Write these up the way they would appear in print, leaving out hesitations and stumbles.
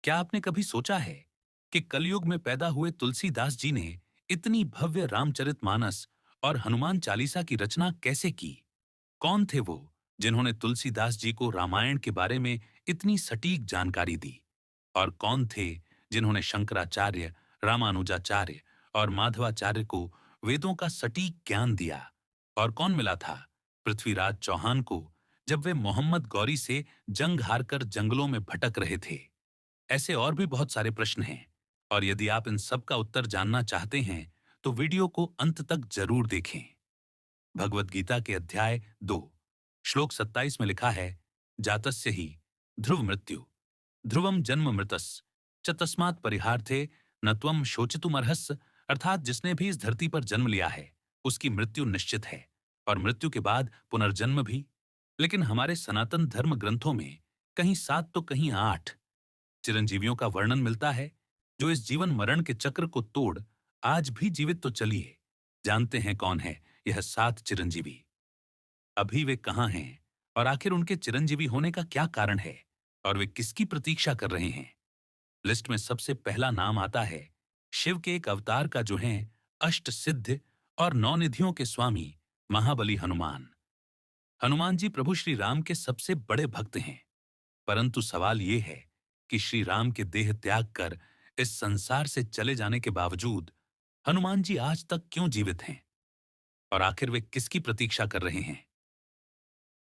क्या आपने कभी सोचा है कि कलयुग में पैदा हुए तुलसीदास जी ने इतनी भव्य रामचरितमानस और हनुमान चालीसा की रचना कैसे की? कौन थे वो जिन्होंने तुलसीदास जी को रामायण के बारे में इतनी सटीक जानकारी दी? और कौन थे जिन्होंने शंकराचार्य, रामानुजाचार्य और माधवाचार्य को वेदों का सटीक ज्ञान दिया? और कौन मिला था पृथ्वीराज चौहान को जब वे मोहम्मद गौरी से जंग हारकर जंगलों में भटक रहे थे? ऐसे और भी बहुत सारे प्रश्न हैं, और यदि आप इन सब का उत्तर जानना चाहते हैं तो वीडियो को अंत तक जरूर देखें। भगवत गीता के अध्याय 2 श्लोक 27 में लिखा है, जातस्य ही ध्रुव मृत्यु ध्रुवम जन्म मृतस च तस्मात् परिहार्थे न त्वम शोचितुमर्हस्। अर्थात जिसने भी इस धरती पर जन्म लिया है उसकी मृत्यु निश्चित है, और मृत्यु के बाद पुनर्जन्म भी। लेकिन हमारे सनातन धर्म ग्रंथों में कहीं 7 तो कहीं 8 चिरंजीवियों का वर्णन मिलता है, जो इस जीवन मरण के चक्र को तोड़ आज भी जीवित तो चलिए जानते हैं कौन है यह 7 चिरंजीवी? अभी वे कहाँ हैं, और आखिर उनके चिरंजीवी होने का क्या कारण है, और वे किसकी प्रतीक्षा कर रहे हैं? लिस्ट में सबसे पहला नाम आता है शिव के एक अवतार का, जो हैं अष्ट सिद्ध और 9 निधियों के स्वामी महाबली हनुमान। हनुमान जी प्रभु श्री राम के सबसे बड़े भक्त हैं। परंतु सवाल ये है कि श्री राम के देह त्याग कर इस संसार से चले जाने के बावजूद हनुमान जी आज तक क्यों जीवित हैं, और आखिर वे किसकी प्रतीक्षा कर रहे हैं?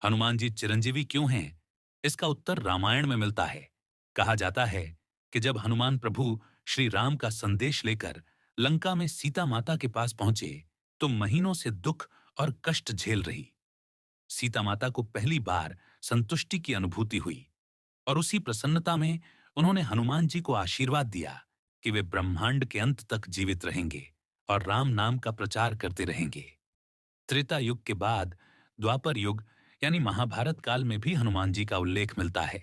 हनुमान जी चिरंजीवी क्यों हैं, इसका उत्तर रामायण में मिलता है। कहा जाता है कि जब हनुमान प्रभु श्री राम का संदेश लेकर लंका में सीता माता के पास पहुंचे तो महीनों से दुख और कष्ट झेल रही सीता माता को पहली बार संतुष्टि की अनुभूति हुई, और उसी प्रसन्नता में उन्होंने हनुमान जी को आशीर्वाद दिया कि वे ब्रह्मांड के अंत तक जीवित रहेंगे और राम नाम का प्रचार करते रहेंगे। त्रेता युग के बाद द्वापर युग यानी महाभारत काल में भी हनुमान जी का उल्लेख मिलता है।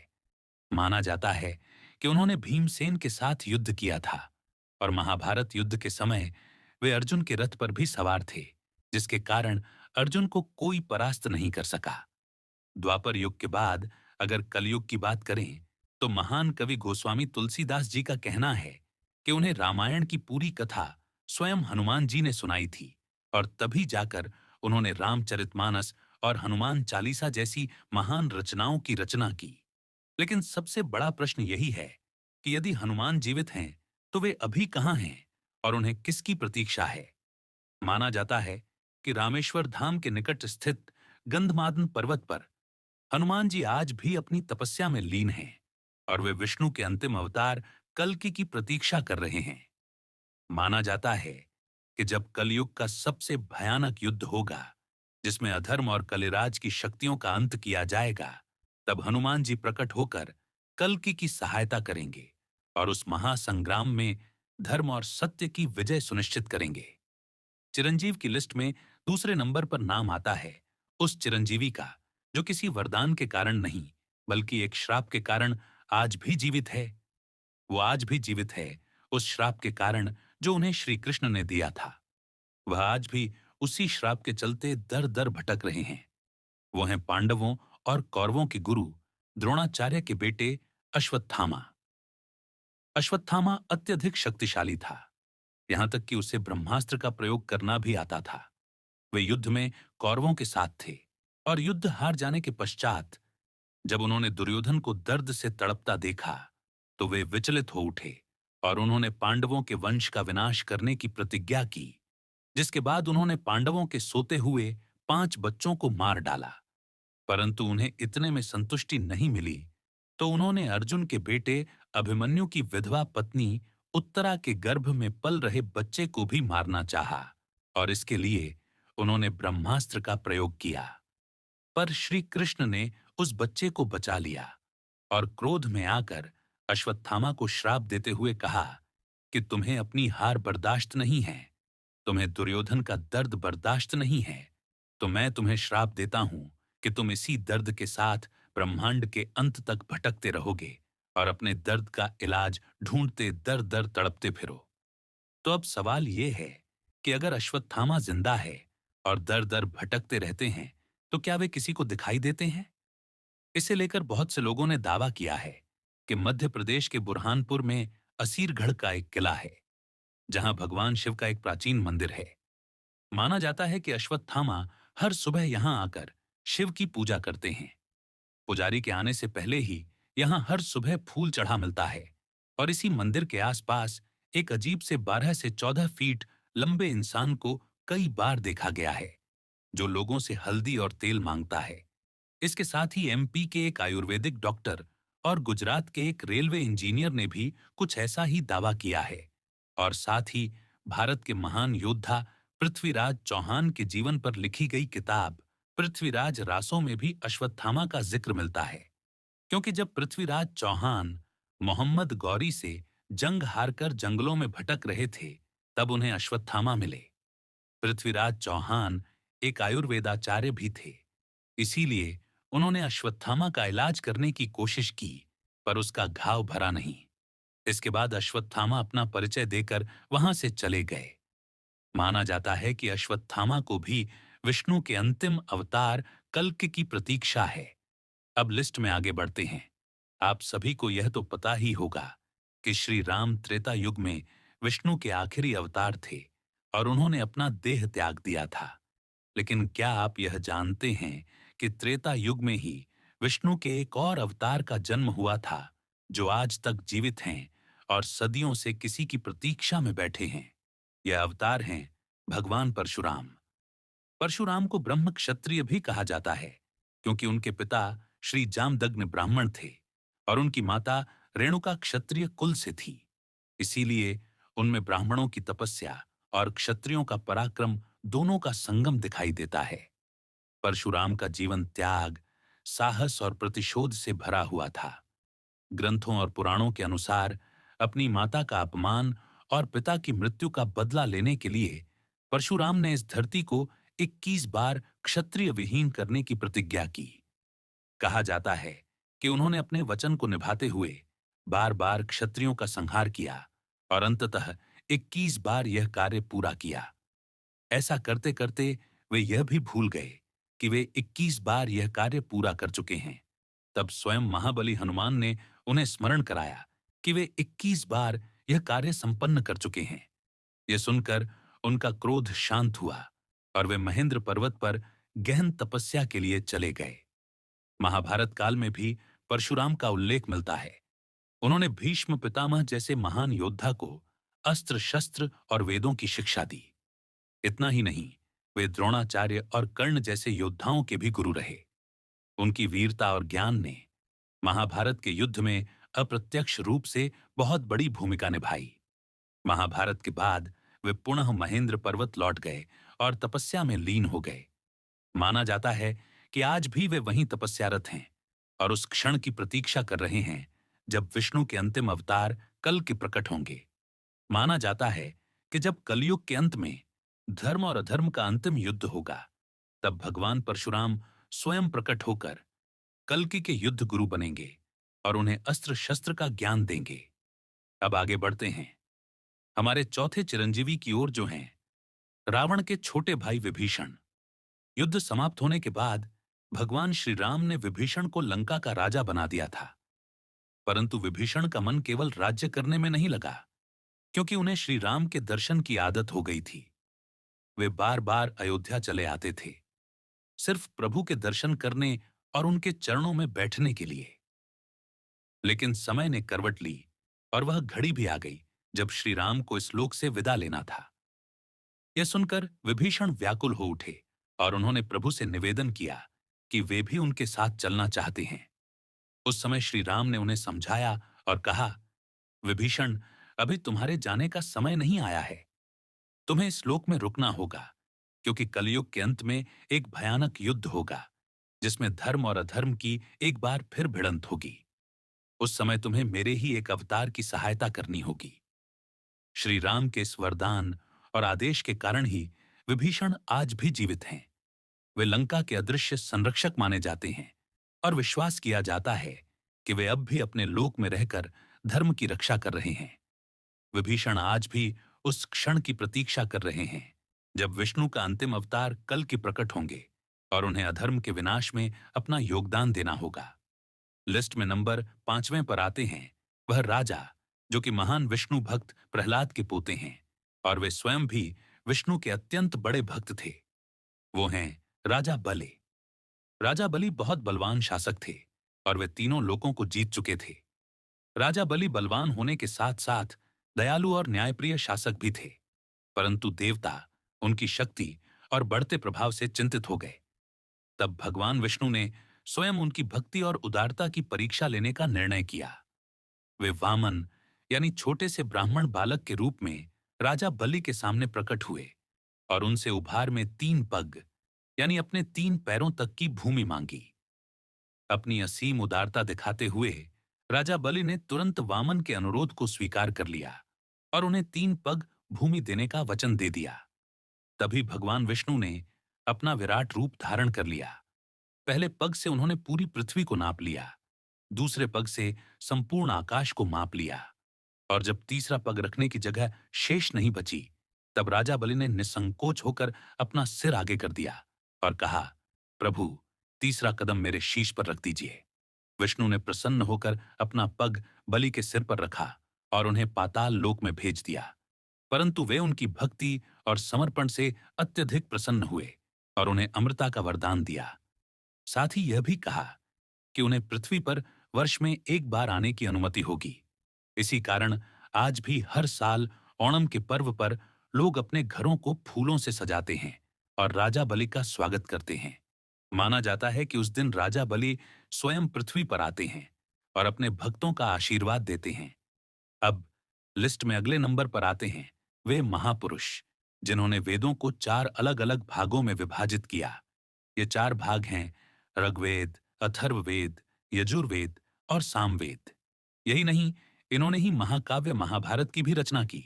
माना जाता है कि उन्होंने भीमसेन के साथ युद्ध किया था, और महाभारत युद्ध के समय वे अर्जुन के रथ पर भी सवार थे, जिसके कारण अर्जुन को कोई परास्त नहीं कर सका। द्वापर युग के बाद अगर कलयुग की बात करें तो महान कवि गोस्वामी तुलसीदास जी का कहना है कि उन्हें रामायण की पूरी कथा स्वयं हनुमान जी ने सुनाई थी, और तभी जाकर उन्होंने रामचरितमानस और हनुमान चालीसा जैसी महान रचनाओं की रचना की। लेकिन सबसे बड़ा प्रश्न यही है कि यदि हनुमान जीवित हैं तो वे अभी कहाँ हैं, और उन्हें किसकी प्रतीक्षा है? माना जाता है कि रामेश्वर धाम के निकट स्थित गंधमादन पर्वत पर हनुमान जी आज भी अपनी तपस्या में लीन हैं, और वे विष्णु के अंतिम अवतार कल्कि की प्रतीक्षा कर रहे हैं। माना जाता है कि जब कलयुग का सबसे भयानक युद्ध होगा, जिसमें अधर्म और कलिराज की शक्तियों का अंत किया जाएगा, तब हनुमान जी प्रकट होकर कल्कि की सहायता करेंगे, और उस महासंग्राम में धर्म और सत्य की विजय सुनिश्चित करेंगे। चिरंजीव की लिस्ट में दूसरे नंबर पर नाम आता है उस चिरंजीवी का जो किसी वरदान के कारण नहीं, बल्कि एक श्राप के कारण आज भी जीवित है। वो आज भी जीवित है उस श्राप के कारण जो उन्हें श्री कृष्ण ने दिया था। वह आज भी उसी श्राप के चलते दर दर भटक रहे हैं। वो हैं पांडवों और कौरवों के गुरु द्रोणाचार्य के बेटे अश्वत्थामा। अश्वत्थामा अत्यधिक शक्तिशाली था, यहां तक कि उसे ब्रह्मास्त्र का प्रयोग करना भी आता था। वे युद्ध में कौरवों के साथ थे, और युद्ध हार जाने के पश्चात जब उन्होंने दुर्योधन को दर्द से तड़पता देखा तो वे विचलित हो उठे, और उन्होंने पांडवों के वंश का विनाश करने की प्रतिज्ञा की, जिसके बाद उन्होंने पांडवों के सोते हुए 5 बच्चों को मार डाला। परंतु उन्हें इतने में संतुष्टि नहीं मिली, तो उन्होंने अर्जुन के बेटे अभिमन्यु की विधवा पत्नी उत्तरा के गर्भ में पल रहे बच्चे को भी मारना चाहा, और इसके लिए उन्होंने ब्रह्मास्त्र का प्रयोग किया। पर श्री कृष्ण ने उस बच्चे को बचा लिया, और क्रोध में आकर अश्वत्थामा को श्राप देते हुए कहा कि तुम्हें अपनी हार बर्दाश्त नहीं है, तुम्हें दुर्योधन का दर्द बर्दाश्त नहीं है, तो मैं तुम्हें श्राप देता हूं कि तुम इसी दर्द के साथ ब्रह्मांड के अंत तक भटकते रहोगे, और अपने दर्द का इलाज ढूंढते दर दर तड़पते फिरो। तो अब सवाल ये है कि अगर अश्वत्थामा जिंदा है और दर दर भटकते रहते हैं, तो क्या वे किसी को दिखाई देते हैं? इसे लेकर बहुत से लोगों ने दावा किया है कि मध्य प्रदेश के बुरहानपुर में असीरगढ़ का एक किला है, जहां भगवान शिव का एक प्राचीन मंदिर है। माना जाता है कि अश्वत्थामा हर सुबह यहां आकर शिव की पूजा करते हैं। पुजारी के आने से पहले ही यहां हर सुबह फूल चढ़ा मिलता है, और इसी मंदिर के आसपास एक अजीब से 12 से 14 फीट लंबे इंसान को कई बार देखा गया है, जो लोगों से हल्दी और तेल मांगता है। इसके साथ ही एमपी के एक आयुर्वेदिक डॉक्टर और गुजरात के एक रेलवे इंजीनियर ने भी कुछ ऐसा ही दावा किया है। और साथ ही भारत के महान योद्धा पृथ्वीराज चौहान के जीवन पर लिखी गई किताब पृथ्वीराज रासों में भी अश्वत्थामा का जिक्र मिलता है, क्योंकि जब पृथ्वीराज चौहान मोहम्मद गौरी से जंग हारकर जंगलों में भटक रहे थे, तब उन्हें अश्वत्थामा मिले। पृथ्वीराज चौहान एक आयुर्वेदाचार्य भी थे, इसीलिए उन्होंने अश्वत्थामा का इलाज करने की कोशिश की, पर उसका घाव भरा नहीं। इसके बाद अश्वत्थामा अपना परिचय देकर वहां से चले गए। माना जाता है कि अश्वत्थामा को भी विष्णु के अंतिम अवतार कल्कि की प्रतीक्षा है। अब लिस्ट में आगे बढ़ते हैं। आप सभी को यह तो पता ही होगा कि श्री राम त्रेता युग में विष्णु के आखिरी अवतार थे और उन्होंने अपना देह त्याग दिया था। लेकिन क्या आप यह जानते हैं कि त्रेता युग में ही विष्णु के एक और अवतार का जन्म हुआ था, जो आज तक जीवित हैं और सदियों से किसी की प्रतीक्षा में बैठे हैं? यह अवतार हैं भगवान परशुराम। परशुराम को ब्रह्म क्षत्रिय भी कहा जाता है, क्योंकि उनके पिता श्री जामदग्नि ब्राह्मण थे और उनकी माता रेणुका क्षत्रिय कुल से थी। इसीलिए उनमें ब्राह्मणों की तपस्या और क्षत्रियों का पराक्रम दोनों का संगम दिखाई देता है। परशुराम का जीवन त्याग, साहस और प्रतिशोध से भरा हुआ था। ग्रंथों और पुराणों के अनुसार अपनी माता का अपमान और पिता की मृत्यु का बदला लेने के लिए परशुराम ने इस धरती को 21 बार क्षत्रिय विहीन करने की प्रतिज्ञा की। कहा जाता है कि उन्होंने अपने वचन को निभाते हुए बार बार क्षत्रियों का संहार किया और अंततः 21 बार यह कार्य पूरा किया। ऐसा करते करते वे यह भी भूल गए कि वे 21 बार यह कार्य पूरा कर चुके हैं। तब स्वयं महाबली हनुमान ने उन्हें स्मरण कराया कि वे 21 बार यह कार्य संपन्न कर चुके हैं। यह सुनकर उनका क्रोध शांत हुआ और वे महेंद्र पर्वत पर गहन तपस्या के लिए चले गए। महाभारत काल में भी परशुराम का उल्लेख मिलता है। उन्होंने भीष्म पितामह जैसे महान योद्धा को अस्त्र शस्त्र और वेदों की शिक्षा दी। इतना ही नहीं, वे द्रोणाचार्य और कर्ण जैसे योद्धाओं के भी गुरु रहे। उनकी वीरता और ज्ञान ने महाभारत के युद्ध में अप्रत्यक्ष रूप से बहुत बड़ी भूमिका निभाई। महाभारत के बाद वे पुनः महेंद्र पर्वत लौट गए और तपस्या में लीन हो गए। माना जाता है कि आज भी वे वहीं तपस्यारत हैं और उस क्षण की प्रतीक्षा कर रहे हैं जब विष्णु के अंतिम अवतार कल के प्रकट होंगे। माना जाता है कि जब कलयुग के अंत में धर्म और अधर्म का अंतिम युद्ध होगा, तब भगवान परशुराम स्वयं प्रकट होकर कल्कि के युद्ध गुरु बनेंगे और उन्हें अस्त्र शस्त्र का ज्ञान देंगे। अब आगे बढ़ते हैं हमारे चौथे चिरंजीवी की ओर, जो हैं रावण के छोटे भाई विभीषण। युद्ध समाप्त होने के बाद भगवान श्री राम ने विभीषण को लंका का राजा बना दिया था, परंतु विभीषण का मन केवल राज्य करने में नहीं लगा, क्योंकि उन्हें श्री राम के दर्शन की आदत हो गई थी। वे बार बार अयोध्या चले आते थे, सिर्फ प्रभु के दर्शन करने और उनके चरणों में बैठने के लिए। लेकिन समय ने करवट ली और वह घड़ी भी आ गई जब श्री राम को इस लोक से विदा लेना था। यह सुनकर विभीषण व्याकुल हो उठे और उन्होंने प्रभु से निवेदन किया कि वे भी उनके साथ चलना चाहते हैं। उस समय श्री राम ने उन्हें समझाया और कहा, विभीषण, अभी तुम्हारे जाने का समय नहीं आया है। तुम्हें इस लोक में रुकना होगा, क्योंकि कलयुग के अंत में एक भयानक युद्ध होगा, जिसमें धर्म और अधर्म की एक बार फिर भिड़ंत होगी। उस समय तुम्हें मेरे ही एक अवतार की सहायता करनी होगी। श्री राम के इस वरदान और आदेश के कारण ही विभीषण आज भी जीवित हैं। वे लंका के अदृश्य संरक्षक माने जाते हैं और विश्वास किया जाता है कि वे अब भी अपने लोक में रहकर धर्म की रक्षा कर रहे हैं। विभीषण आज भी उस क्षण की प्रतीक्षा कर रहे हैं जब विष्णु का अंतिम अवतार कल की प्रकट होंगे और उन्हें अधर्म के विनाश में अपना योगदान देना होगा। लिस्ट में नंबर 5वें पर आते हैं वह राजा, जो कि महान विष्णु भक्त प्रहलाद के पोते हैं और वे स्वयं भी विष्णु के अत्यंत बड़े भक्त थे। वो हैं राजा बलि। राजा बलि बहुत बलवान शासक थे और वे तीनों लोकों को जीत चुके थे। राजा बलि बलवान होने के साथ साथ दयालु और न्यायप्रिय शासक भी थे, परंतु देवता उनकी शक्ति और बढ़ते प्रभाव से चिंतित हो गए। तब भगवान विष्णु ने स्वयं उनकी भक्ति और उदारता की परीक्षा लेने का निर्णय किया। वे वामन यानी छोटे से ब्राह्मण बालक के रूप में राजा बलि के सामने प्रकट हुए और उनसे उपहार में 3 पग यानी अपने 3 पैरों तक की भूमि मांगी। अपनी असीम उदारता दिखाते हुए राजा बलि ने तुरंत वामन के अनुरोध को स्वीकार कर लिया और उन्हें 3 पग भूमि देने का वचन दे दिया। तभी भगवान विष्णु ने अपना विराट रूप धारण कर लिया। पहले पग से उन्होंने पूरी पृथ्वी को नाप लिया, दूसरे पग से संपूर्ण आकाश को माप लिया और जब तीसरा पग रखने की जगह शेष नहीं बची, तब राजा बलि ने निसंकोच होकर अपना सिर आगे कर दिया और कहा, प्रभु, तीसरा कदम मेरे शीश पर रख दीजिए। विष्णु ने प्रसन्न होकर अपना पग बलि के सिर पर रखा और उन्हें पाताल लोक में भेज दिया, परंतु वे उनकी भक्ति और समर्पण से अत्यधिक प्रसन्न हुए और उन्हें अमृता का वरदान दिया। साथ ही यह भी कहा कि उन्हें पृथ्वी पर वर्ष में एक बार आने की अनुमति होगी। इसी कारण आज भी हर साल ओणम के पर्व पर लोग अपने घरों को फूलों से सजाते हैं और राजा बलि का स्वागत करते हैं। माना जाता है कि उस दिन राजा बलि स्वयं पृथ्वी पर आते हैं और अपने भक्तों का आशीर्वाद देते हैं। अब लिस्ट में अगले नंबर पर आते हैं वे महापुरुष, जिन्होंने वेदों को 4 अलग-अलग भागों में विभाजित किया। ये 4 भाग हैं ऋग्वेद, अथर्ववेद, यजुर्वेद और सामवेद। यही नहीं, इन्होंने ही महाकाव्य महाभारत की भी रचना की।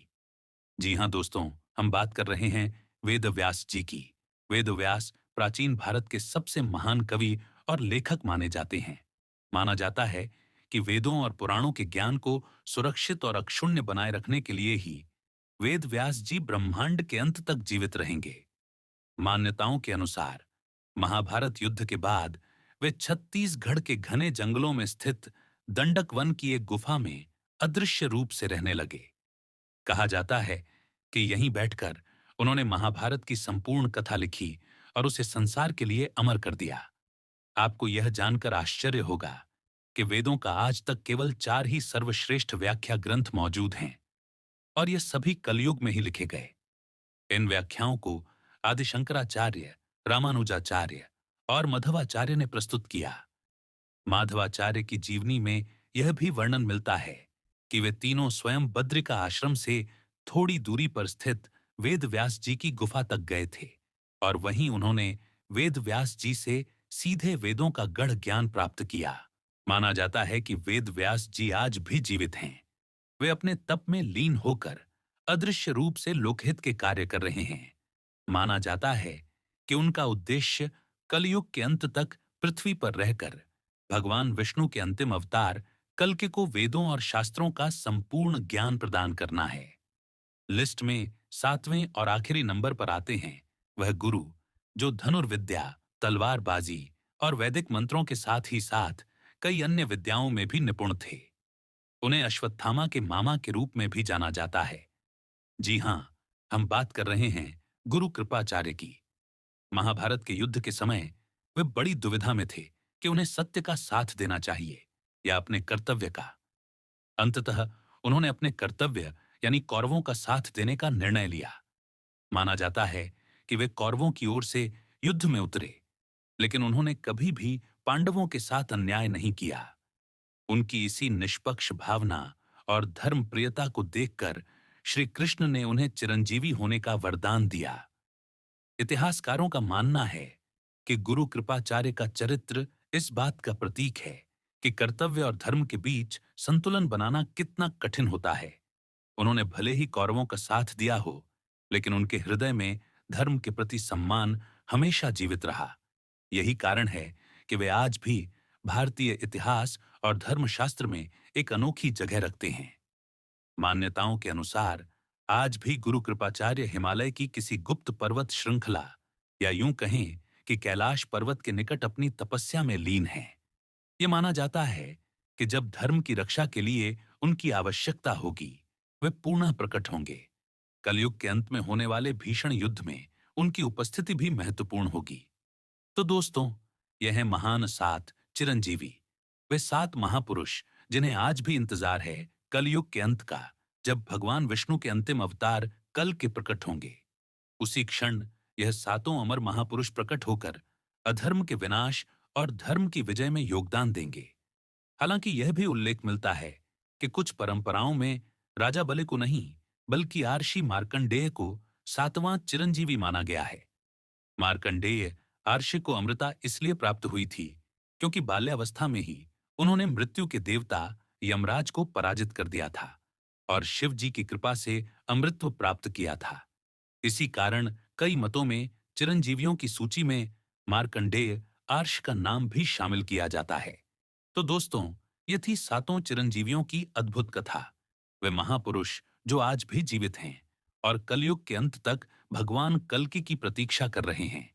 जी हाँ दोस्तों, हम बात कर रहे हैं वेद व्यास जी की। वेद व्यास प्राचीन भारत के सबसे महान कवि और लेखक माने जाते हैं। माना जाता है कि वेदों और पुराणों के ज्ञान को सुरक्षित और अक्षुण्य बनाए रखने के लिए ही वेद व्यास जी ब्रह्मांड के अंत तक जीवित रहेंगे। मान्यताओं के अनुसार महाभारत युद्ध के बाद वे छत्तीसगढ़ के घने जंगलों में स्थित दंडक वन की एक गुफा में अदृश्य रूप से रहने लगे। कहा जाता है कि यहीं बैठकर उन्होंने महाभारत की संपूर्ण कथा लिखी और उसे संसार के लिए अमर कर दिया। आपको यह जानकर आश्चर्य होगा कि वेदों का आज तक केवल 4 ही सर्वश्रेष्ठ व्याख्या ग्रंथ मौजूद हैं और ये सभी कलयुग में ही लिखे गए। इन व्याख्याओं को आदि शंकराचार्य, रामानुजाचार्य और मध्वाचार्य ने प्रस्तुत किया। माधवाचार्य की जीवनी में यह भी वर्णन मिलता है कि वे तीनों स्वयं बद्रिका आश्रम से थोड़ी दूरी पर स्थित वेद व्यास जी की गुफा तक गए थे और वहीं उन्होंने वेद व्यास जी से सीधे वेदों का गढ़ ज्ञान प्राप्त किया। माना जाता है कि वेद व्यास जी आज भी जीवित हैं। वे अपने तप में लीन होकर अदृश्य रूप से लोकहित के कार्य कर रहे हैं। माना जाता है कि उनका उद्देश्य कलयुग के अंत तक पृथ्वी पर रहकर भगवान विष्णु के अंतिम अवतार कल्कि को वेदों और शास्त्रों का संपूर्ण ज्ञान प्रदान करना है। लिस्ट में 7वें और आखिरी नंबर पर आते हैं वह गुरु, जो धनुर्विद्या, तलवारबाजी और वैदिक मंत्रों के साथ ही साथ कई अन्य विद्याओं में भी निपुण थे। उन्हें अश्वत्थामा के मामा के रूप में भी जाना जाता है। जी हां, हम बात कर रहे हैं गुरु कृपाचार्य की। महाभारत के युद्ध के समय वे बड़ी दुविधा में थे कि उन्हें सत्य का साथ देना चाहिए या अपने कर्तव्य का। अंततः उन्होंने अपने कर्तव्य यानी कौरवों का साथ देने का निर्णय लिया। माना जाता है कि वे कौरवों की ओर से युद्ध में उतरे, लेकिन उन्होंने कभी भी पांडवों के साथ अन्याय नहीं किया। उनकी इसी निष्पक्ष भावना और धर्म प्रियता को देखकर श्री कृष्ण ने उन्हें चिरंजीवी होने का वरदान दिया। इतिहासकारों का मानना है कि गुरु कृपाचार्य का चरित्र इस बात का प्रतीक है कि कर्तव्य और धर्म के बीच संतुलन बनाना कितना कठिन होता है। उन्होंने भले ही कौरवों का साथ दिया हो, लेकिन उनके हृदय में धर्म के प्रति सम्मान हमेशा जीवित रहा। यही कारण है कि वे आज भी भारतीय इतिहास और धर्मशास्त्र में एक अनोखी जगह रखते हैं। मान्यताओं के अनुसार आज भी गुरु कृपाचार्य हिमालय की किसी गुप्त पर्वत श्रृंखला या यूं कहें कि कैलाश पर्वत के निकट अपनी तपस्या में लीन हैं। ये माना जाता है कि जब धर्म की रक्षा के लिए उनकी आवश्यकता होगी, वे पुनः प्रकट होंगे। कलयुग के अंत में होने वाले भीषण युद्ध में उनकी उपस्थिति भी महत्वपूर्ण होगी। तो दोस्तों, यह है महान सात चिरंजीवी, वे सात महापुरुष जिन्हें आज भी इंतजार है कलयुग के अंत का, जब भगवान विष्णु के अंतिम अवतार कल के प्रकट होंगे। उसी क्षण यह सातों अमर महापुरुष प्रकट होकर अधर्म के विनाश और धर्म की विजय में योगदान देंगे। हालांकि यह भी उल्लेख मिलता है कि कुछ परंपराओं में राजा बलि को नहीं, बल्कि आर्षि मार्कंडेय को सातवां चिरंजीवी माना गया है। मार्कंडेय आर्षि को अमृता इसलिए प्राप्त हुई थी क्योंकि बाल्यावस्था में ही उन्होंने मृत्यु के देवता यमराज को पराजित कर दिया था और शिव जी की कृपा से अमृतत्व प्राप्त किया था। इसी कारण कई मतों में चिरंजीवियों की सूची में मार्कंडेय आर्ष का नाम भी शामिल किया जाता है। तो दोस्तों, ये थी सातों चिरंजीवियों की अद्भुत कथा। वे महापुरुष जो आज भी जीवित हैं और कलयुग के अंत तक भगवान कल्कि की प्रतीक्षा कर रहे हैं।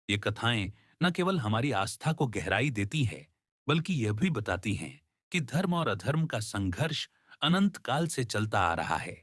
ये कथाएं न केवल हमारी आस्था को गहराई देती है, बल्कि यह भी बताती हैं कि धर्म और अधर्म का संघर्ष अनंत काल से चलता आ रहा है